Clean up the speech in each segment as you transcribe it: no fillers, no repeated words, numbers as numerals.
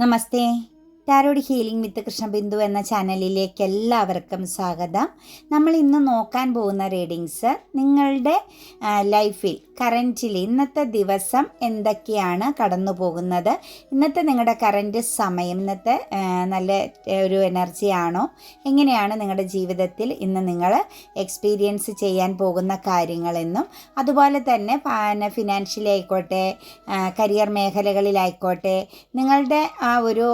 നമസ്തേ. Tarot healing വിത്ത് കൃഷ്ണബിന്ദു എന്ന ചാനലിലേക്ക് എല്ലാവർക്കും സ്വാഗതം. നമ്മൾ ഇന്ന് നോക്കാൻ പോകുന്ന റീഡിങ്സ് നിങ്ങളുടെ ലൈഫിൽ കറൻറ്റിൽ ഇന്നത്തെ ദിവസം എന്തൊക്കെയാണ് കടന്നു പോകുന്നത്, ഇന്നത്തെ നിങ്ങളുടെ കറൻറ്റ് സമയം, ഇന്നത്തെ നല്ല ഒരു എനർജി ആണോ, എങ്ങനെയാണ് നിങ്ങളുടെ ജീവിതത്തിൽ ഇന്ന് നിങ്ങൾ എക്സ്പീരിയൻസ് ചെയ്യാൻ പോകുന്ന കാര്യങ്ങളെന്നും, അതുപോലെ തന്നെ ഫിനാൻഷ്യലി ആയിക്കോട്ടെ, കരിയർ മേഖലകളിലായിക്കോട്ടെ, നിങ്ങളുടെ ആ ഒരു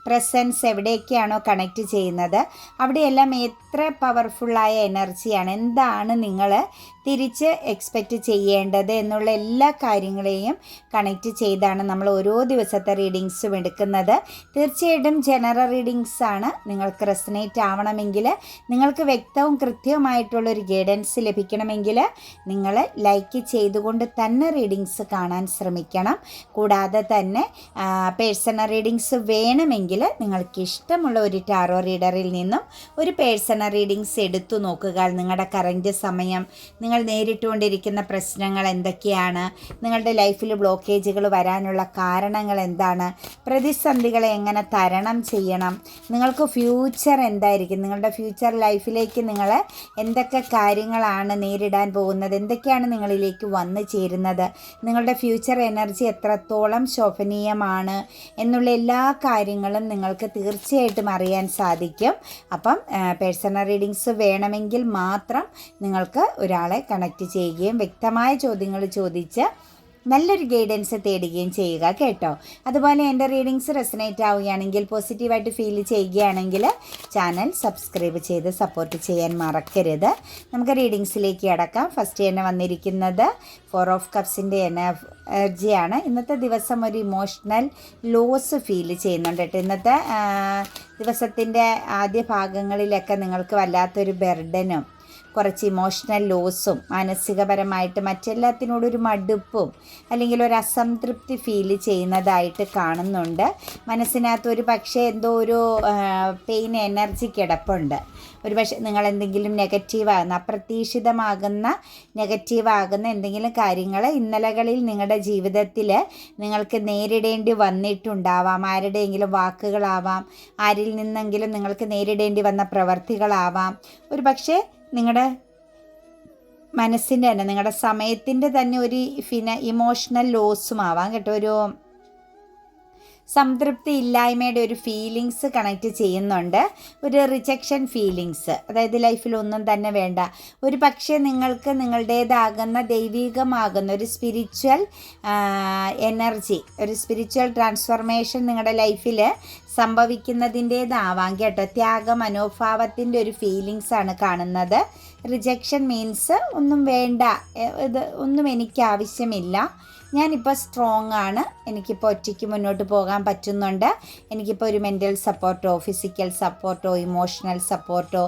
പ്രസൻസ് എവിടെയൊക്കെയാണോ കണക്റ്റ് ചെയ്യുന്നത് അവിടെയെല്ലാം എത്ര പവർഫുള്ളായ എനർജിയാണ്, എന്താണ് നിങ്ങൾ തിരിച്ച് എക്സ്പെക്റ്റ് ചെയ്യേണ്ടത് എന്നുള്ള എല്ലാ കാര്യങ്ങളെയും കണക്റ്റ് ചെയ്താണ് നമ്മൾ ഓരോ ദിവസത്തെ റീഡിങ്സും എടുക്കുന്നത്. തീർച്ചയായിട്ടും ജനറൽ റീഡിങ്സ് ആണ്. നിങ്ങൾക്ക് റെസനേറ്റ് ആവണമെങ്കിൽ, നിങ്ങൾക്ക് വ്യക്തവും കൃത്യവുമായിട്ടുള്ളൊരു ഗൈഡൻസ് ലഭിക്കണമെങ്കിൽ നിങ്ങൾ ലൈക്ക് ചെയ്തുകൊണ്ട് തന്നെ റീഡിങ്സ് കാണാൻ ശ്രമിക്കണം. കൂടാതെ തന്നെ പേഴ്സണൽ റീഡിങ്സ് വേണമെങ്കിൽ നിങ്ങൾക്ക് ഇഷ്ടമുള്ള ഒരു ടാറോ റീഡറിൽ നിന്നും ഒരു പേഴ്സണൽ റീഡിങ്സ് എടുത്തു നോക്കുക. നിങ്ങളുടെ കറൻറ്റ് സമയം, നിങ്ങൾ നേരിട്ടുകൊണ്ടിരിക്കുന്ന പ്രശ്നങ്ങൾ എന്തൊക്കെയാണ്, നിങ്ങളുടെ ലൈഫിൽ ബ്ലോക്കേജുകൾ വരാനുള്ള കാരണങ്ങൾ എന്താണ്, പ്രതിസന്ധികളെ എങ്ങനെ തരണം ചെയ്യണം, നിങ്ങൾക്ക് ഫ്യൂച്ചർ എന്തായിരിക്കും, നിങ്ങളുടെ ഫ്യൂച്ചർ ലൈഫിലേക്ക് നിങ്ങൾ എന്തൊക്കെ കാര്യങ്ങളാണ് നേരിടാൻ പോകുന്നത്, എന്തൊക്കെയാണ് നിങ്ങളിലേക്ക് വന്നു ചേരുന്നത്, നിങ്ങളുടെ ഫ്യൂച്ചർ എനർജി എത്രത്തോളം ശോഭനീയമാണ് എന്നുള്ള എല്ലാ കാര്യങ്ങളും നിങ്ങൾക്ക് തീർച്ചയായിട്ടും അറിയാൻ സാധിക്കും. അപ്പം പേഴ്സണൽ റീഡിങ്സ് വേണമെങ്കിൽ മാത്രം നിങ്ങൾക്ക് ഒരാളെ കണക്റ്റ് ചെയ്യുകയും വ്യക്തമായ ചോദ്യങ്ങൾ ചോദിച്ച് നല്ലൊരു ഗൈഡൻസ് തേടുകയും ചെയ്യുക കേട്ടോ. അതുപോലെ എൻ്റെ റീഡിങ്സ് റെസനേറ്റ് ആവുകയാണെങ്കിൽ, പോസിറ്റീവായിട്ട് ഫീൽ ചെയ്യുകയാണെങ്കിൽ ചാനൽ സബ്സ്ക്രൈബ് ചെയ്ത് സപ്പോർട്ട് ചെയ്യാൻ മറക്കരുത്. നമുക്ക് റീഡിങ്സിലേക്ക് കടക്കാം. ഫസ്റ്റ് തന്നെ വന്നിരിക്കുന്നത് 4 ഓഫ് കപ്സിൻ്റെ എനർജിയാണ്. ഇന്നത്തെ ദിവസം ഒരു ഇമോഷണൽ ലോസ് ഫീൽ ചെയ്യുന്നുണ്ട് കേട്ടോ. ഇന്നത്തെ ദിവസത്തിൻ്റെ ആദ്യ ഭാഗങ്ങളിലൊക്കെ നിങ്ങൾക്ക് വല്ലാത്തൊരു ബർഡനും കുറച്ച് ഇമോഷണൽ ലോസും മാനസികപരമായിട്ട് മറ്റെല്ലാത്തിനോടൊരു മടുപ്പും അല്ലെങ്കിൽ ഒരു അസംതൃപ്തി ഫീൽ ചെയ്യുന്നതായിട്ട് കാണുന്നുണ്ട്. മനസ്സിനകത്ത് ഒരു പക്ഷേ എന്തോ ഒരു പെയിൻ എനർജി കിടപ്പുണ്ട്. ഒരു പക്ഷേ നിങ്ങൾ എന്തെങ്കിലും അപ്രതീക്ഷിതമാകുന്ന നെഗറ്റീവാകുന്ന എന്തെങ്കിലും കാര്യങ്ങൾ ഇന്നലകളിൽ നിങ്ങളുടെ ജീവിതത്തിൽ നിങ്ങൾക്ക് നേരിടേണ്ടി വന്നിട്ടുണ്ടാവാം. ആരുടെയെങ്കിലും വാക്കുകളാവാം, ആരിൽ നിന്നെങ്കിലും നിങ്ങൾക്ക് നേരിടേണ്ടി വന്ന പ്രവർത്തികളാവാം. ഒരു പക്ഷേ നിങ്ങളുടെ മനസ്സിൻ്റെ തന്നെ, നിങ്ങളുടെ സമയത്തിൻ്റെ തന്നെ ഒരു ഇമോഷണൽ ലോസും ആവാം കേട്ടോ. ഒരു സംതൃപ്തി ഇല്ലായ്മയുടെ ഒരു ഫീലിങ്സ് കണക്റ്റ് ചെയ്യുന്നുണ്ട്. ഒരു റിജക്ഷൻ ഫീലിങ്സ്, അതായത് ലൈഫിൽ ഒന്നും തന്നെ വേണ്ട. ഒരു പക്ഷേ നിങ്ങൾക്ക് നിങ്ങളുടേതാകുന്ന ദൈവികമാകുന്ന ഒരു സ്പിരിച്വൽ എനർജി, ഒരു സ്പിരിച്വൽ ട്രാൻസ്ഫോർമേഷൻ നിങ്ങളുടെ ലൈഫിൽ സംഭവിക്കുന്നതിൻ്റേതാവാം കേട്ടോ. ത്യാഗ മനോഭാവത്തിൻ്റെ ഒരു ഫീലിങ്സാണ് കാണുന്നത്. റിജക്ഷൻ മീൻസ് ഒന്നും വേണ്ട, ഇത് ഒന്നും എനിക്ക് ആവശ്യമില്ല, ഞാനിപ്പോൾ സ്ട്രോങ് ആണ്, എനിക്കിപ്പോൾ ഒറ്റയ്ക്ക് മുന്നോട്ട് പോകാൻ പറ്റുന്നുണ്ട്, എനിക്കിപ്പോൾ ഒരു മെൻ്റൽ സപ്പോർട്ടോ ഫിസിക്കൽ സപ്പോർട്ടോ ഇമോഷണൽ സപ്പോർട്ടോ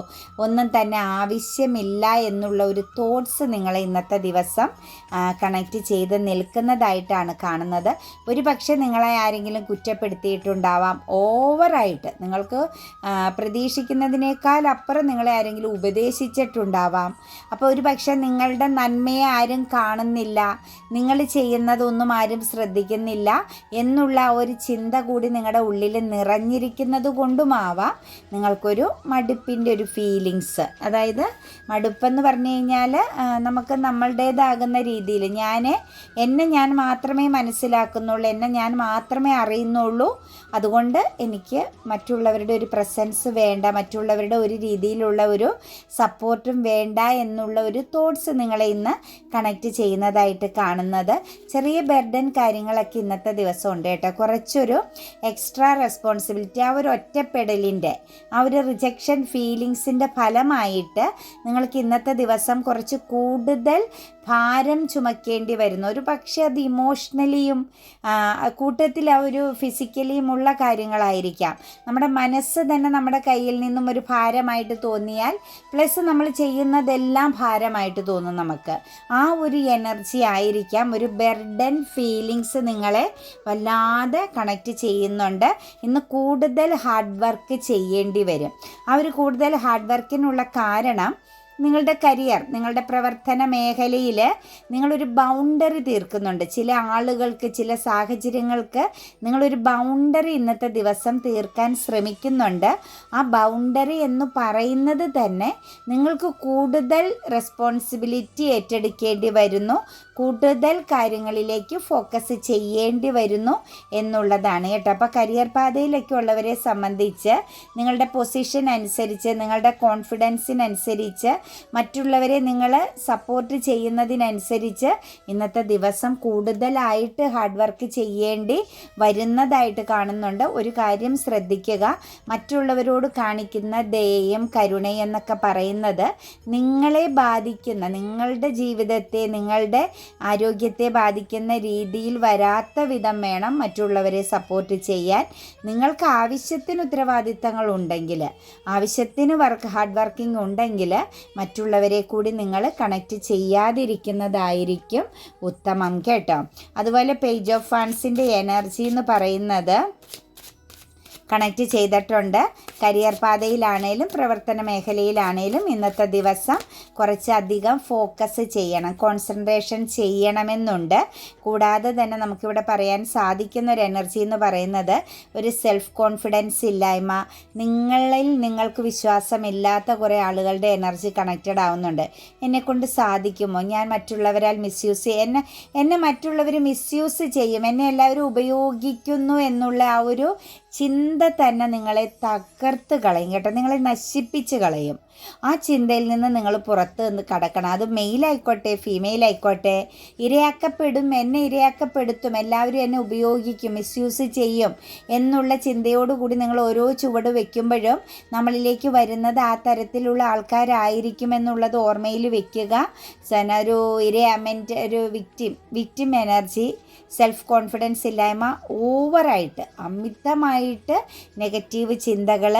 ഒന്നും തന്നെ ആവശ്യമില്ല എന്നുള്ള ഒരു തോട്ട്സ് നിങ്ങളെ ഇന്നത്തെ ദിവസം കണക്റ്റ് ചെയ്ത് നിൽക്കുന്നതായിട്ടാണ് കാണുന്നത്. ഒരു പക്ഷേ നിങ്ങളെ ആരെങ്കിലും കുറ്റപ്പെടുത്തിയിട്ടുണ്ടാവാം, ഓവറായിട്ട് നിങ്ങൾക്ക് പ്രതീക്ഷിക്കുന്നതിനേക്കാൾ അപ്പുറം നിങ്ങളെ ആരെങ്കിലും ഉപദേശിച്ചിട്ടുണ്ടാവാം. അപ്പോൾ ഒരു പക്ഷേ നിങ്ങളുടെ നന്മയെ ആരും കാണുന്നില്ല, നിങ്ങൾ ചെയ്യുന്നതൊന്നും ആരും ശ്രദ്ധിക്കുന്നില്ല എന്നുള്ള ഒരു ചിന്ത കൂടി നിങ്ങളുടെ ഉള്ളിൽ നിറഞ്ഞിരിക്കുന്നത് കൊണ്ടുമാവാം നിങ്ങൾക്കൊരു മടുപ്പിൻ്റെ ഒരു ഫീലിങ്സ്. അതായത് മടുപ്പെന്ന് പറഞ്ഞു കഴിഞ്ഞാൽ നമുക്ക് നമ്മളുടേതാകുന്ന രീതിയിൽ എന്നെ ഞാൻ മാത്രമേ മനസ്സിലാക്കുന്നുള്ളൂ, എന്നെ ഞാൻ മാത്രമേ അറിയുന്നുള്ളൂ, അതുകൊണ്ട് എനിക്ക് മറ്റുള്ളവരുടെ ഒരു പ്രസൻസ് വേണ്ട, മറ്റുള്ളവരുടെ ഒരു രീതിയിലുള്ള ഒരു സപ്പോർട്ടും വേണ്ട എന്നുള്ള ഒരു തോട്ട്സ് നിങ്ങളെ ഇന്ന് കണക്റ്റ് ചെയ്യുന്നതായിട്ട് കാണുന്നത്. ചെറിയ ബർഡൻ കാര്യങ്ങളൊക്കെ ഇന്നത്തെ ദിവസം ഉണ്ട് കേട്ടോ. കുറച്ചൊരു എക്സ്ട്രാ റെസ്പോൺസിബിലിറ്റി, ആ ഒരു ഒറ്റപ്പെടലിൻ്റെ, ആ ഒരു റിജക്ഷൻ ഫീലിങ്സിൻ്റെ ഫലമായിട്ട് നിങ്ങൾക്ക് ഇന്നത്തെ ദിവസം കുറച്ച് കൂടുതൽ ഭാരം ചുമക്കേണ്ടി വരുന്നു. ഒരു പക്ഷേ അത് ഇമോഷണലിയും കൂട്ടത്തിൽ ആ ഒരു ഫിസിക്കലിയുമുള്ള കാര്യങ്ങളായിരിക്കാം. നമ്മുടെ മനസ്സ് തന്നെ നമ്മുടെ കയ്യിൽ നിന്നും ഒരു ഭാരമായിട്ട് തോന്നിയാൽ പ്ലസ് നമ്മൾ ചെയ്യുന്നതെല്ലാം ഭാരമായിട്ട് തോന്നും നമുക്ക്. ആ ഒരു എനർജി ആയിരിക്കാം. ഒരു ബർഡൻ ഫീലിങ്സ് നിങ്ങളെ വല്ലാതെ കണക്റ്റ് ചെയ്യുന്നുണ്ട്. ഇന്ന് കൂടുതൽ ഹാർഡ് വർക്ക് ചെയ്യേണ്ടി വരും. ആ ഒരു കൂടുതൽ ഹാർഡ് വർക്കിനുള്ള കാരണം നിങ്ങളുടെ കരിയർ, നിങ്ങളുടെ പ്രവർത്തന മേഖലയിൽ നിങ്ങളൊരു ബൗണ്ടറി തീർക്കുന്നുണ്ട്. ചില ആളുകൾക്ക്, ചില സാഹചര്യങ്ങൾക്ക് നിങ്ങളൊരു ബൗണ്ടറി ഇന്നത്തെ ദിവസം തീർക്കാൻ ശ്രമിക്കുന്നുണ്ട്. ആ ബൗണ്ടറി എന്ന് പറയുന്നത് തന്നെ നിങ്ങൾക്ക് കൂടുതൽ റെസ്പോൺസിബിലിറ്റി ഏറ്റെടുക്കേണ്ടി വരുന്നു, കൂടുതൽ കാര്യങ്ങളിലേക്ക് ഫോക്കസ് ചെയ്യേണ്ടി വരുന്നു എന്നുള്ളതാണ് കേട്ടോ. അപ്പോൾ കരിയർ പാതയിലൊക്കെ ഉള്ളവരെ സംബന്ധിച്ച് നിങ്ങളുടെ പൊസിഷൻ അനുസരിച്ച്, നിങ്ങളുടെ കോൺഫിഡൻസിനനുസരിച്ച്, മറ്റുള്ളവരെ നിങ്ങൾ സപ്പോർട്ട് ചെയ്യുന്നതിനനുസരിച്ച് ഇന്നത്തെ ദിവസം കൂടുതലായിട്ട് ഹാർഡ് വർക്ക് ചെയ്യേണ്ടി വരുന്നതായിട്ട് കാണുന്നുണ്ട്. ഒരു കാര്യം ശ്രദ്ധിക്കുക, മറ്റുള്ളവരോട് കാണിക്കുന്ന ദയയും കരുണയും എന്നൊക്കെ പറയുന്നത് നിങ്ങളെ ബാധിക്കുന്ന, നിങ്ങളുടെ ജീവിതത്തെ, നിങ്ങളുടെ ആരോഗ്യത്തെ ബാധിക്കുന്ന രീതിയിൽ വരാത്ത വിധം വേണം മറ്റുള്ളവരെ സപ്പോർട്ട് ചെയ്യാൻ. നിങ്ങൾക്ക് ആവശ്യത്തിന് ഉത്തരവാദിത്തങ്ങൾ ഉണ്ടെങ്കിൽ, ആവശ്യത്തിന് ഹാർഡ് വർക്കിംഗ് ഉണ്ടെങ്കിൽ മറ്റുള്ളവരെ കൂടി നിങ്ങൾ കണക്റ്റ് ചെയ്യാതിരിക്കുന്നതായിരിക്കും ഉത്തമം കേട്ടോ. അതുപോലെ പേജ് ഓഫ് ഫണ്ട്സിൻ്റെ എനർജി എന്ന് പറയുന്നത് കണക്റ്റ് ചെയ്തിട്ടുണ്ട്. കരിയർ പാതയിലാണേലും പ്രവർത്തന മേഖലയിലാണേലും ഇന്നത്തെ ദിവസം കുറച്ചധികം ഫോക്കസ് ചെയ്യണം, കോൺസെൻട്രേഷൻ ചെയ്യണമെന്നുണ്ട്. കൂടാതെ തന്നെ നമുക്കിവിടെ പറയാൻ സാധിക്കുന്ന ഒരു എനർജി എന്ന് പറയുന്നത് ഒരു സെൽഫ് കോൺഫിഡൻസ് ഇല്ലായ്മ, നിങ്ങൾക്ക് വിശ്വാസമില്ലാത്ത കുറേ ആളുകളുടെ എനർജി കണക്റ്റഡ് ആവുന്നുണ്ട്. എന്നെക്കൊണ്ട് സാധിക്കുമോ, ഞാൻ മറ്റുള്ളവരാൽ എന്നെ മറ്റുള്ളവർ മിസ്യൂസ് ചെയ്യും, എന്നെ എല്ലാവരും ഉപയോഗിക്കുന്നു എന്നുള്ള ആ ഒരു ചിന്ത തന്നെ നിങ്ങളെ തകർത്ത് കളയും കേട്ടോ, നിങ്ങളെ നശിപ്പിച്ച് കളയും. ആ ചിന്തയിൽ നിന്ന് നിങ്ങൾ പുറത്ത് നിന്ന് കടക്കണം. അത് മെയിലായിക്കോട്ടെ ഫീമെയിലായിക്കോട്ടെ, എന്നെ ഇരയാക്കപ്പെടുത്തും, എല്ലാവരും എന്നെ ഉപയോഗിക്കും, മിസ്യൂസ് ചെയ്യും എന്നുള്ള ചിന്തയോടുകൂടി നിങ്ങൾ ഓരോ ചുവട് വയ്ക്കുമ്പോഴും നമ്മളിലേക്ക് വരുന്നത് ആ തരത്തിലുള്ള ആൾക്കാരായിരിക്കും എന്നുള്ളത് ഓർമ്മയിൽ വെക്കുക. ഒരു വിക്റ്റിം എനർജി, സെൽഫ് കോൺഫിഡൻസ് ഇല്ലായ്മ, ഓവറായിട്ട് അമിതമായിട്ട് നെഗറ്റീവ് ചിന്തകൾ,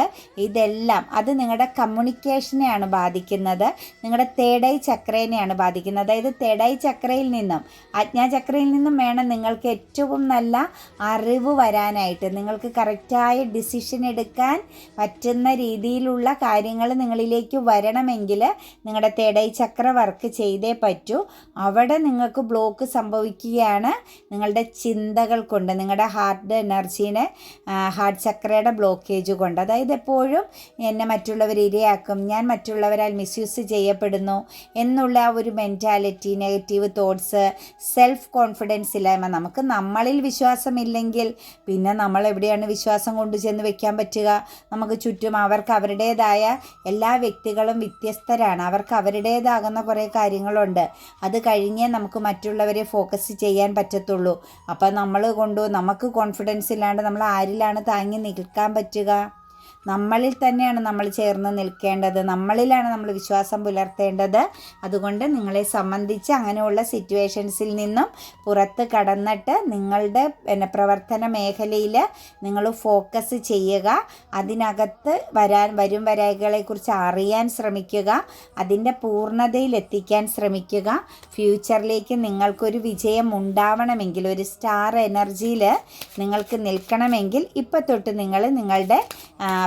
ഇതെല്ലാം അത് നിങ്ങളുടെ കമ്മ്യൂണിക്കേഷനെയാണ് ബാധിക്കുന്നത്, നിങ്ങളുടെ തേർഡ് ഐ ചക്രേനെയാണ് ബാധിക്കുന്നത്. അതായത് തേർഡ് ഐ ചക്രയിൽ നിന്നും, ആജ്ഞാചക്രയിൽ നിന്നും വേണം നിങ്ങൾക്ക് ഏറ്റവും നല്ല അറിവ് വരാനായിട്ട്, നിങ്ങൾക്ക് കറക്റ്റായ ഡിസിഷൻ എടുക്കാൻ പറ്റുന്ന രീതിയിലുള്ള കാര്യങ്ങൾ നിങ്ങളിലേക്ക് വരണമെങ്കിൽ നിങ്ങളുടെ തേർഡ് ഐ ചക്ര വർക്ക് ചെയ്തേ പറ്റൂ. അവിടെ നിങ്ങൾക്ക് ബ്ലോക്ക് സംഭവിക്കുകയാണ് നിങ്ങളുടെ ചിന്തകൾ കൊണ്ട്, നിങ്ങളുടെ ഹാർട്ട് എനർജീനെ, ഹാർട്ട് ചക്രയുടെ ബ്ലോക്കേജ് കൊണ്ട്. അതായത് എപ്പോഴും എന്നെ മറ്റുള്ളവർ ഇരയാക്കും, ഞാൻ മറ്റുള്ളവരാൽ മിസ്യൂസ് ചെയ്യപ്പെടുന്നു എന്നുള്ള ആ ഒരു mentality, negative thoughts, self confidence ഇല്ലായ്മ. നമുക്ക് നമ്മളിൽ വിശ്വാസമില്ലെങ്കിൽ പിന്നെ നമ്മൾ എവിടെയാണ് വിശ്വാസം കൊണ്ട് ചെന്ന് വെക്കാൻ പറ്റുക? നമുക്ക് ചുറ്റും അവർക്ക് അവരുടേതായ, എല്ലാ വ്യക്തികളും വ്യത്യസ്തരാണ്, അവർക്ക് അവരുടേതാകുന്ന കുറേ കാര്യങ്ങളുണ്ട്. അത് കഴിഞ്ഞേ നമുക്ക് മറ്റുള്ളവരെ ഫോക്കസ് ചെയ്യാൻ പറ്റത്തുള്ളൂ. അപ്പം നമുക്ക് കോൺഫിഡൻസ് ഇല്ലാണ്ട് നമ്മൾ ആരിലാണ് താങ്ങി നിൽക്കാൻ പറ്റുക? നമ്മളിൽ തന്നെയാണ് നമ്മൾ ചേർന്ന് നിൽക്കേണ്ടത്, നമ്മളിലാണ് നമ്മൾ വിശ്വാസം പുലർത്തേണ്ടത്. അതുകൊണ്ട് നിങ്ങളെ സംബന്ധിച്ച് അങ്ങനെയുള്ള സിറ്റുവേഷൻസിൽ നിന്നും പുറത്ത് കടന്നിട്ട് നിങ്ങളുടെ പ്രവർത്തന മേഖലയിൽ നിങ്ങൾ ഫോക്കസ് ചെയ്യുക. അതിനകത്ത് വരും വരായികളെക്കുറിച്ച് അറിയാൻ ശ്രമിക്കുക, അതിൻ്റെ പൂർണ്ണതയിൽ എത്തിക്കാൻ ശ്രമിക്കുക. ഫ്യൂച്ചറിലേക്ക് നിങ്ങൾക്കൊരു വിജയം ഉണ്ടാവണമെങ്കിൽ, ഒരു സ്റ്റാർ എനർജിയിൽ നിങ്ങൾക്ക് നിൽക്കണമെങ്കിൽ ഇപ്പം തൊട്ട് നിങ്ങൾ നിങ്ങളുടെ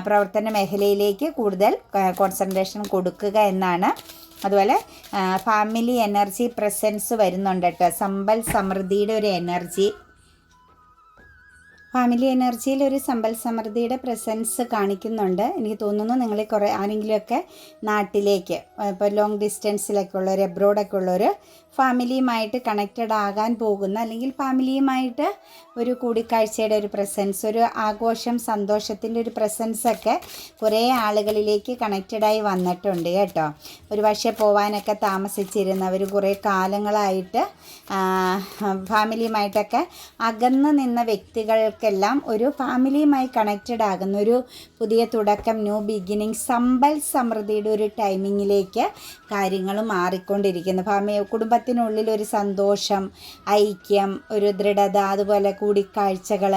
പ്രവർത്തന മേഖലയിലേക്ക് കൂടുതൽ കോൺസെൻട്രേഷൻ കൊടുക്കുക എന്നാണ്. അതുപോലെ ഫാമിലി എനർജി പ്രസൻസ് വരുന്നുണ്ട് കേട്ടോ. സമ്പൽ സമൃദ്ധിയുടെ ഒരു എനർജി, ഫാമിലി എനർജിയിൽ ഒരു സമ്പൽ സമൃദ്ധിയുടെ പ്രസൻസ് കാണിക്കുന്നുണ്ട്. എനിക്ക് തോന്നുന്നു നിങ്ങൾ ആരെങ്കിലുമൊക്കെ നാട്ടിലേക്ക്, ഇപ്പോൾ ലോങ് ഡിസ്റ്റൻസിലൊക്കെ ഉള്ളവർ, എബ്രോഡൊക്കെ ഉള്ളവർ ഫാമിലിയുമായിട്ട് കണക്റ്റഡ് ആകാൻ പോകുന്ന, അല്ലെങ്കിൽ ഫാമിലിയുമായിട്ട് ഒരു കൂടിക്കാഴ്ചയുടെ ഒരു പ്രസൻസ്, ഒരു ആഘോഷം, സന്തോഷത്തിൻ്റെ ഒരു പ്രസൻസൊക്കെ കുറേ ആളുകളിലേക്ക് കണക്റ്റഡായി വന്നിട്ടുണ്ട് കേട്ടോ. ഒരു പക്ഷേ പോവാനൊക്കെ താമസിച്ചിരുന്നവർ കുറേ കാലങ്ങളായിട്ട് ഫാമിലിയുമായിട്ടൊക്കെ അകന്ന് നിന്ന വ്യക്തികൾക്കെല്ലാം ഒരു ഫാമിലിയുമായി കണക്റ്റഡ് ആകുന്ന ഒരു പുതിയ തുടക്കം, ന്യൂ ബിഗിനിങ്, സമ്പൽ സമൃദ്ധിയുടെ ഒരു ടൈമിങ്ങിലേക്ക് കാര്യങ്ങൾ മാറിക്കൊണ്ടിരിക്കുന്നു. കുടുംബത്തിനുള്ളിൽ ഒരു സന്തോഷം, ഐക്യം, ഒരു ദൃഢത, അതുപോലെ കൂടിക്കാഴ്ചകൾ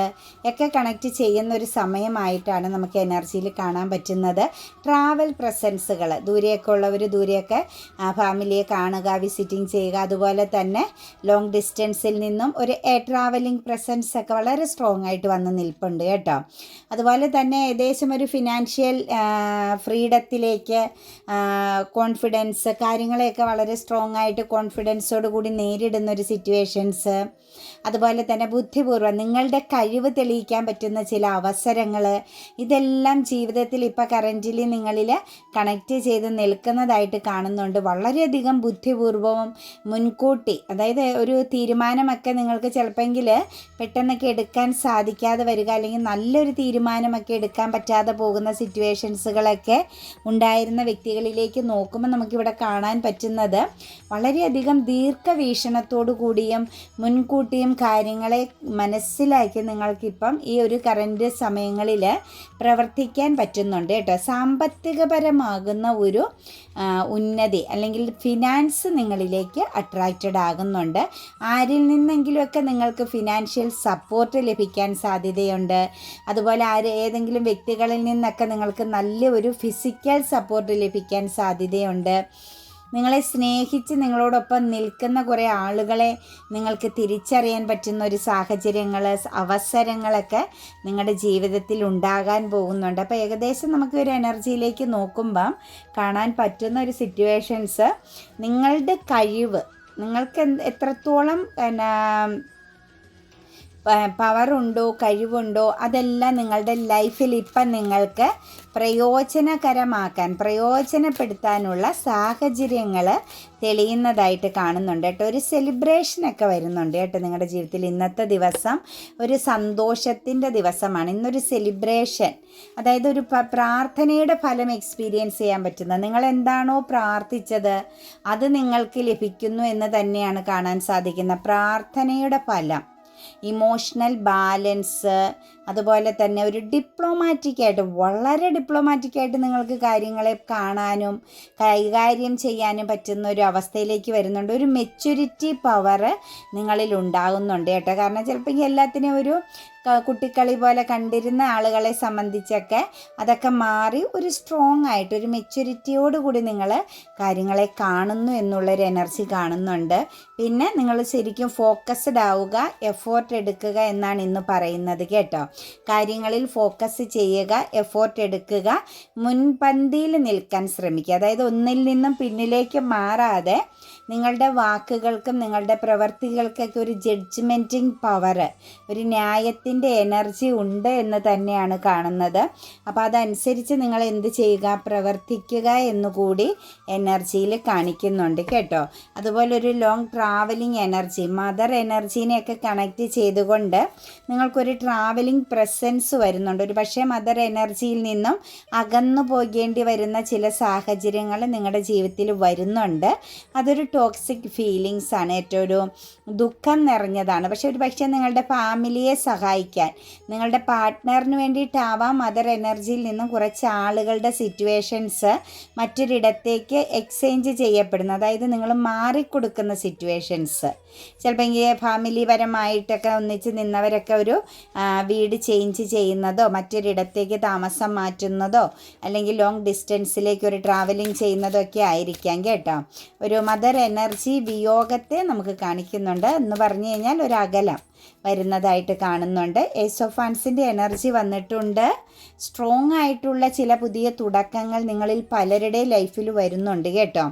ഒക്കെ കണക്റ്റ് ചെയ്യുന്ന ഒരു സമയമായിട്ടാണ് നമുക്ക് എനർജിയിൽ കാണാൻ പറ്റുന്നത്. ട്രാവൽ പ്രസൻസുകൾ, ദൂരെയൊക്കെ ഉള്ളവർ ദൂരെയൊക്കെ ഫാമിലിയെ കാണുക, വിസിറ്റിംഗ് ചെയ്യുക. അതുപോലെ തന്നെ ലോങ് ഡിസ്റ്റൻസിൽ നിന്നും ഒരു ട്രാവലിംഗ് പ്രസൻസ് ഒക്കെ വളരെ സ്ട്രോങ് ആയിട്ട് ആയിട്ട് വന്ന് നിൽപ്പുണ്ട് കേട്ടോ. അതുപോലെ തന്നെ ഏകദേശം ഒരു ഫിനാൻഷ്യൽ ഫ്രീഡത്തിലേക്ക്, കോൺഫിഡൻസ്, കാര്യങ്ങളെയൊക്കെ വളരെ സ്ട്രോങ് ആയിട്ട് കോൺഫിഡൻസോട് കൂടി നേരിടുന്ന ഒരു സിറ്റുവേഷൻസ്, അതുപോലെ തന്നെ ബുദ്ധിപൂർവ്വം നിങ്ങളുടെ കഴിവ് തെളിയിക്കാൻ പറ്റുന്ന ചില അവസരങ്ങൾ, ഇതെല്ലാം ജീവിതത്തിൽ ഇപ്പോൾ കറൻ്റിലി നിങ്ങളിൽ കണക്റ്റ് ചെയ്ത് നിൽക്കുന്നതായിട്ട് കാണുന്നുണ്ട്. വളരെയധികം ബുദ്ധിപൂർവ്വവും മുൻകൂട്ടി, അതായത് ഒരു തീരുമാനമൊക്കെ നിങ്ങൾക്ക് ചിലപ്പെങ്കിൽ പെട്ടെന്നൊക്കെ എടുക്കാൻ സാധിക്കാതെ വരിക, അല്ലെങ്കിൽ നല്ലൊരു തീരുമാനമൊക്കെ എടുക്കാൻ പറ്റാതെ പോകുന്ന സിറ്റുവേഷൻസുകളൊക്കെ ഉണ്ടായിരുന്ന വ്യക്തികളിലേക്ക് നോക്കുമ്പോൾ നമുക്കിവിടെ കാണാൻ പറ്റുന്നത് വളരെയധികം ദീർഘവീക്ഷണത്തോടു കൂടിയും മുൻകൂട്ടിയും കാര്യങ്ങളെ മനസ്സിലാക്കി നിങ്ങൾക്കിപ്പം ഈ ഒരു കറൻറ്റ് സമയങ്ങളിൽ പ്രവർത്തിക്കാൻ പറ്റുന്നുണ്ട് കേട്ടോ. സാമ്പത്തികപരമാകുന്ന ഒരു ഉന്നതി അല്ലെങ്കിൽ ഫിനാൻസ് നിങ്ങളിലേക്ക് അട്രാക്റ്റഡ് ആകുന്നുണ്ട്. ആരിൽ നിന്നെങ്കിലുമൊക്കെ നിങ്ങൾക്ക് ഫിനാൻഷ്യൽ സപ്പോർട്ട് ലഭിക്കാൻ സാധ്യതയുണ്ട്. അതുപോലെ ഏതെങ്കിലും വ്യക്തികളിൽ നിന്നൊക്കെ നിങ്ങൾക്ക് നല്ല ഒരു ഫിസിക്കൽ സപ്പോർട്ട് ലഭിക്കാൻ സാധ്യതയുണ്ട്. നിങ്ങളെ സ്നേഹിച്ച് നിങ്ങളോടൊപ്പം നിൽക്കുന്ന കുറേ ആളുകളെ നിങ്ങൾക്ക് തിരിച്ചറിയാൻ പറ്റുന്ന ഒരു സാഹചര്യങ്ങൾ, അവസരങ്ങളൊക്കെ നിങ്ങളുടെ ജീവിതത്തിൽ ഉണ്ടാകാൻ പോകുന്നുണ്ട്. അപ്പോൾ ഏകദേശം നമുക്ക് ഒരു എനർജിയിലേക്ക് നോക്കുമ്പം കാണാൻ പറ്റുന്ന ഒരു സിറ്റുവേഷൻസ്, നിങ്ങളുടെ കഴിവ്, നിങ്ങൾക്ക് എത്രത്തോളം പവറുണ്ടോ, കഴിവുണ്ടോ, അതെല്ലാം നിങ്ങളുടെ ലൈഫിൽ ഇപ്പം നിങ്ങൾക്ക് പ്രയോജനപ്പെടുത്താനുള്ള സാഹചര്യങ്ങൾ തെളിയുന്നതായിട്ട് കാണുന്നുണ്ട് കേട്ടോ. ഒരു സെലിബ്രേഷനൊക്കെ വരുന്നുണ്ട് കേട്ടോ നിങ്ങളുടെ ജീവിതത്തിൽ. ഇന്നത്തെ ദിവസം ഒരു സന്തോഷത്തിൻ്റെ ദിവസമാണ്. ഇന്നൊരു സെലിബ്രേഷൻ, അതായത് ഒരു പ്രാർത്ഥനയുടെ ഫലം എക്സ്പീരിയൻസ് ചെയ്യാൻ പറ്റുന്നത്, നിങ്ങൾ എന്താണോ പ്രാർത്ഥിച്ചത് അത് നിങ്ങൾക്ക് ലഭിക്കുന്നു എന്ന് തന്നെയാണ് കാണാൻ സാധിക്കുന്നത്. പ്രാർത്ഥനയുടെ ഫലം, ഇമോഷണൽ ബാലൻസ്, അതുപോലെ തന്നെ ഒരു ഡിപ്ലോമാറ്റിക്കായിട്ട്, വളരെ ഡിപ്ലോമാറ്റിക്കായിട്ട് നിങ്ങൾക്ക് കാര്യങ്ങളെ കാണാനും കൈകാര്യം ചെയ്യാനും പറ്റുന്ന ഒരു അവസ്ഥയിലേക്ക് വരുന്നുണ്ട്. ഒരു മെച്യൂരിറ്റി പവർ നിങ്ങളിൽ ഉണ്ടാകുന്നുണ്ട് കേട്ടോ. കാരണം ചിലപ്പോൾ എല്ലാത്തിനും ഒരു കുട്ടിക്കളി പോലെ കണ്ടിരുന്ന ആളുകളെ സംബന്ധിച്ചൊക്കെ അതൊക്കെ മാറി ഒരു സ്ട്രോങ് ആയിട്ട് ഒരു മെച്യൂരിറ്റിയോടുകൂടി നിങ്ങൾ കാര്യങ്ങളെ കാണുന്നു എന്നുള്ളൊരു എനർജി കാണുന്നുണ്ട്. പിന്നെ നിങ്ങൾ ശരിക്കും ഫോക്കസ്ഡ് ആവുക, എഫോർട്ട് എടുക്കുക എന്നാണ് ഇന്ന് പറയുന്നത് കേട്ടോ. കാര്യങ്ങളിൽ ഫോക്കസ് ചെയ്യുക, എഫോർട്ട് എടുക്കുക, മുൻപന്തിയിൽ നിൽക്കാൻ ശ്രമിക്കുക. അതായത് ഒന്നിൽ നിന്നും പിന്നിലേക്ക് മാറാതെ നിങ്ങളുടെ വാക്കുകൾക്കും നിങ്ങളുടെ പ്രവർത്തികൾക്കൊക്കെ ഒരു ജഡ്ജ്മെൻറ്റിങ് പവർ, ഒരു ന്യായത്തിൻ്റെ എനർജി ഉണ്ട് എന്ന് തന്നെയാണ് കാണുന്നത്. അപ്പോൾ അതനുസരിച്ച് നിങ്ങൾ എന്ത് ചെയ്യുക, പ്രവർത്തിക്കുക എന്നുകൂടി എനർജിയിൽ കാണിക്കുന്നുണ്ട് കേട്ടോ. അതുപോലെ ഒരു ലോങ് ട്രാവലിംഗ് എനർജി, മദർ എനർജീനെയൊക്കെ കണക്റ്റ് ചെയ്തുകൊണ്ട് നിങ്ങൾക്കൊരു ട്രാവലിംഗ് പ്രസൻസ് വരുന്നുണ്ട്. ഒരു പക്ഷേ മദർ എനർജിയിൽ നിന്നും അകന്നു പോകേണ്ടി വരുന്ന ചില സാഹചര്യങ്ങൾ നിങ്ങളുടെ ജീവിതത്തിൽ വരുന്നുണ്ട്. അതൊരു ടോക്സിക് ഫീലിങ്സ് ആണ്, ഏറ്റവും ഒരു ദുഃഖം നിറഞ്ഞതാണ്. പക്ഷേ ഒരു പക്ഷേ നിങ്ങളുടെ ഫാമിലിയെ സഹായിക്കാൻ, നിങ്ങളുടെ പാർട്ട്ണറിന് വേണ്ടിയിട്ടാവാം മദർ എനർജിയിൽ നിന്നും കുറച്ച് ആളുകളുടെ സിറ്റുവേഷൻസ് മറ്റൊരിടത്തേക്ക് എക്സ്ചേഞ്ച് ചെയ്യപ്പെടുന്നു. അതായത് നിങ്ങൾ മാറിക്കൊടുക്കുന്ന സിറ്റുവേഷൻസ്, ചിലപ്പോൾ ഫാമിലി പരമായിട്ടൊക്കെ ഒന്നിച്ച് നിന്നവരൊക്കെ ഒരു വീട് ചേഞ്ച് ചെയ്യുന്നതോ മറ്റൊരിടത്തേക്ക് താമസം മാറ്റുന്നതോ അല്ലെങ്കിൽ ലോങ് ഡിസ്റ്റൻസിലേക്ക് ഒരു ട്രാവലിംഗ് ചെയ്യുന്നതോ ഒക്കെ ആയിരിക്കാം കേട്ടോ. ഒരു മദർ എനർജി വിയോഗത്തെ നമുക്ക് കാണിക്കുന്നുണ്ട് എന്ന് പറഞ്ഞു കഴിഞ്ഞാൽ ഒരു അകലം വരുന്നതായിട്ട് കാണുന്നുണ്ട്. ഏസ് ഓഫ് വാൻസിൻ്റെ എനർജി വന്നിട്ടുണ്ട്. സ്ട്രോങ് ആയിട്ടുള്ള ചില പുതിയ തുടക്കങ്ങൾ നിങ്ങളിൽ പലരുടെ ലൈഫിൽ വരുന്നുണ്ട് കേട്ടോ.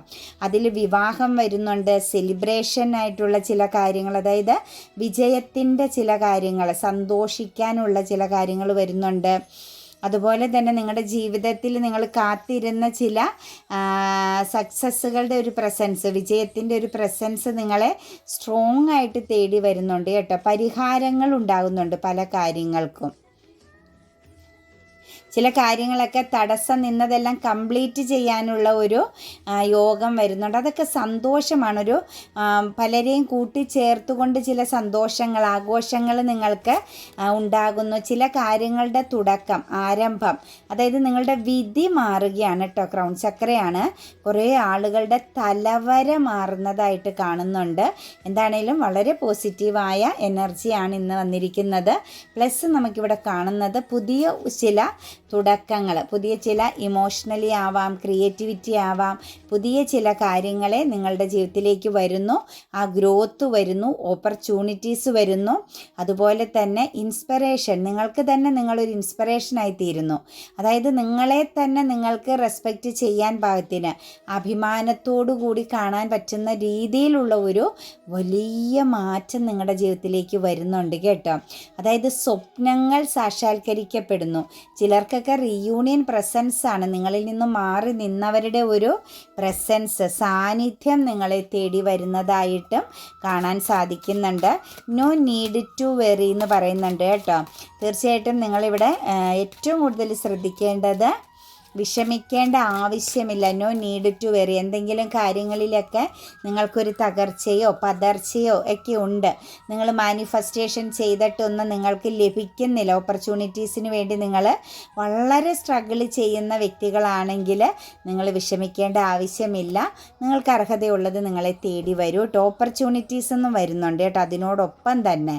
അതിൽ വിവാഹം വരുന്നുണ്ട്, സെലിബ്രേഷൻ ആയിട്ടുള്ള ചില കാര്യങ്ങൾ, അതായത് വിജയത്തിൻ്റെ ചില കാര്യങ്ങൾ, സന്തോഷിക്കാനുള്ള ചില കാര്യങ്ങൾ വരുന്നുണ്ട്. അതുപോലെ തന്നെ നിങ്ങളുടെ ജീവിതത്തിൽ നിങ്ങൾ കാത്തിരുന്ന ചില സക്സസ്സുകളുടെ ഒരു പ്രസൻസ്, വിജയത്തിൻ്റെ ഒരു പ്രസൻസ് നിങ്ങളെ സ്ട്രോങ് ആയിട്ട് തേടി വരുന്നുണ്ട് കേട്ടോ. പരിഹാരങ്ങൾ ഉണ്ടാകുന്നുണ്ട് പല കാര്യങ്ങൾക്കും. ചില കാര്യങ്ങളൊക്കെ തടസ്സം നിന്നതെല്ലാം കംപ്ലീറ്റ് ചെയ്യാനുള്ള ഒരു യോഗം വരുന്നുണ്ട്. അതൊക്കെ സന്തോഷമാണ്. ഒരു പലരെയും കൂട്ടിച്ചേർത്തുകൊണ്ട് ചില സന്തോഷങ്ങൾ, ആഘോഷങ്ങൾ നിങ്ങൾക്ക് ഉണ്ടാകുന്നു. ചില കാര്യങ്ങളുടെ തുടക്കം, ആരംഭം, അതായത് നിങ്ങളുടെ വിധി മാറുകയാണ് കേട്ടോ. ക്രൗൺ ചക്രയാണ്. കുറേ ആളുകളുടെ തലവര മാറുന്നതായിട്ട് കാണുന്നുണ്ട്. എന്താണേലും വളരെ പോസിറ്റീവായ എനർജിയാണ് ഇന്ന് വന്നിരിക്കുന്നത്. പ്ലസ് നമുക്കിവിടെ കാണുന്നത് പുതിയ ചില തുടക്കങ്ങൾ, പുതിയ ചില ഇമോഷണലി ആവാം, ക്രിയേറ്റിവിറ്റി ആവാം, പുതിയ ചില കാര്യങ്ങളെ നിങ്ങളുടെ ജീവിതത്തിലേക്ക് വരുന്നു. ആ ഗ്രോത്ത് വരുന്നു, ഓപ്പർച്യൂണിറ്റീസ് വരുന്നു. അതുപോലെ തന്നെ ഇൻസ്പിറേഷൻ, നിങ്ങൾക്ക് തന്നെ നിങ്ങളൊരു ഇൻസ്പിറേഷനായി തീരുന്നു. അതായത് നിങ്ങളെ തന്നെ നിങ്ങൾക്ക് റെസ്പെക്റ്റ് ചെയ്യാൻ പാകത്തിന് അഭിമാനത്തോടു കൂടി കാണാൻ പറ്റുന്ന രീതിയിലുള്ള ഒരു വലിയ മാറ്റം നിങ്ങളുടെ ജീവിതത്തിലേക്ക് വരുന്നുണ്ട് കേട്ടോ. അതായത് സ്വപ്നങ്ങൾ സാക്ഷാത്കരിക്കപ്പെടുന്നു. ചിലർക്കൊക്കെ റീയൂണിയൻ പ്രസൻസ് ആണ്, നിങ്ങളിൽ നിന്നും മാറി നിന്നവരുടെ ഒരു പ്രസൻസ്, സാന്നിധ്യം നിങ്ങളെ തേടി വരുന്നതായിട്ടും കാണാൻ സാധിക്കുന്നുണ്ട്. നോ നീഡ് ടു വെറി എന്ന് പറയുന്നുണ്ട് കേട്ടോ. തീർച്ചയായിട്ടും നിങ്ങളിവിടെ ഏറ്റവും കൂടുതൽ ശ്രദ്ധിക്കേണ്ടത് വിഷമിക്കേണ്ട ആവശ്യമില്ല. No need to worry. എന്തെങ്കിലും കാര്യങ്ങളിലൊക്കെ നിങ്ങൾക്കൊരു തകർച്ചയോ പതർച്ചയോ ഒക്കെ ഉണ്ട്, നിങ്ങൾ മാനിഫെസ്റ്റേഷൻ ചെയ്തിട്ടൊന്നും നിങ്ങൾക്ക് ലഭിക്കുന്നില്ല, ഓപ്പർച്യൂണിറ്റീസിന് വേണ്ടി നിങ്ങൾ വളരെ സ്ട്രഗിൾ ചെയ്യുന്ന വ്യക്തികളാണെങ്കിൽ നിങ്ങൾ വിഷമിക്കേണ്ട ആവശ്യമില്ല. നിങ്ങൾക്ക് അർഹതയുള്ളത് നിങ്ങളെ തേടി വരൂ. ഓപ്പർച്യൂണിറ്റീസ് ഒന്നും വരുന്നുണ്ട് കേട്ടോ. അതിനോടൊപ്പം തന്നെ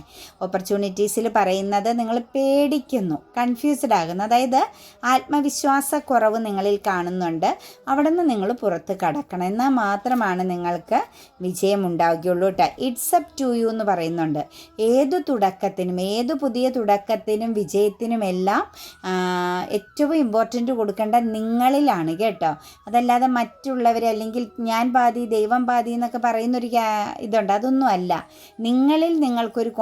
ഓപ്പർച്യൂണിറ്റീസിൽ പറയുന്നത് നിങ്ങൾ പേടിക്കുന്നു, കൺഫ്യൂസ്ഡ് ആകുന്നു, അതായത് ആത്മവിശ്വാസക്കുറവ് നിങ്ങളിൽ കാണുന്നുണ്ട്. അവിടെ നിന്ന് നിങ്ങൾ പുറത്ത് കടക്കണം, എന്നാൽ മാത്രമാണ് നിങ്ങൾക്ക് വിജയം ഉണ്ടാവുകയുള്ളൂ കേട്ടോ. ഇറ്റ്സ് അപ്പ് ടു യു എന്ന് പറയുന്നുണ്ട്. ഏതു തുടക്കത്തിനും, ഏതു പുതിയ തുടക്കത്തിനും വിജയത്തിനുമെല്ലാം ഏറ്റവും ഇമ്പോർട്ടൻ്റ് കൊടുക്കേണ്ട നിങ്ങളിലാണ് കേട്ടോ. അതല്ലാതെ മറ്റുള്ളവർ, അല്ലെങ്കിൽ ഞാൻ പാതി ദൈവം പാതി എന്നൊക്കെ പറയുന്നൊരു ഇതുണ്ട്, അതൊന്നും അല്ല. നിങ്ങളിൽ നിങ്ങൾക്കൊരു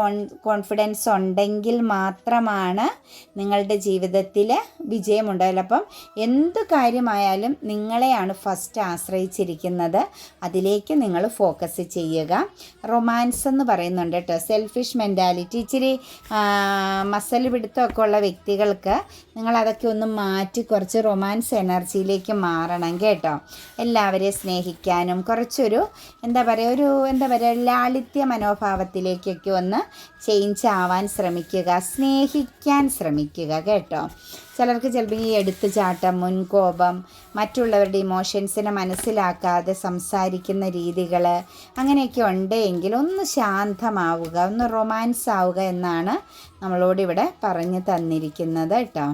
കോൺഫിഡൻസ് ഉണ്ടെങ്കിൽ മാത്രമാണ് നിങ്ങളുടെ ജീവിതത്തിൽ വിജയമുണ്ടാവില്ല. അപ്പം എന്ത് കാര്യമായാലും നിങ്ങളെയാണ് ഫസ്റ്റ് ആശ്രയിച്ചിരിക്കുന്നത്. അതിലേക്ക് നിങ്ങൾ ഫോക്കസ് ചെയ്യുക. റൊമാൻസ് എന്ന് പറയുന്നുണ്ട് കേട്ടോ. സെൽഫിഷ് മെൻറ്റാലിറ്റി, ഇച്ചിരി മസൽ പിടുത്തമൊക്കെ ഉള്ള വ്യക്തികൾക്ക് നിങ്ങളതൊക്കെ ഒന്ന് മാറ്റി കുറച്ച് റൊമാൻസ് എനർജിയിലേക്ക് മാറണം കേട്ടോ. എല്ലാവരെയും സ്നേഹിക്കാനും കുറച്ചൊരു എന്താ പറയുക ലാളിത്യ മനോഭാവത്തിലേക്കൊക്കെ ഒന്ന് ചേഞ്ച് ആവാൻ ശ്രമിക്കുക, സ്നേഹിക്കാൻ ശ്രമിക്കുക കേട്ടോ. ചിലർക്ക് ചിലപ്പോൾ ഈ എടുത്തുചാട്ടം, മുൻകോപം, മറ്റുള്ളവരുടെ ഇമോഷൻസിനെ മനസ്സിലാക്കാതെ സംസാരിക്കുന്ന രീതികൾ അങ്ങനെയൊക്കെ ഉണ്ടെങ്കിൽ ഒന്ന് ശാന്തമാവുക, ഒന്ന് റൊമാൻസ് ആവുക എന്നാണ് നമ്മളോടിവിടെ പറഞ്ഞു തന്നിരിക്കുന്നത് കേട്ടോ.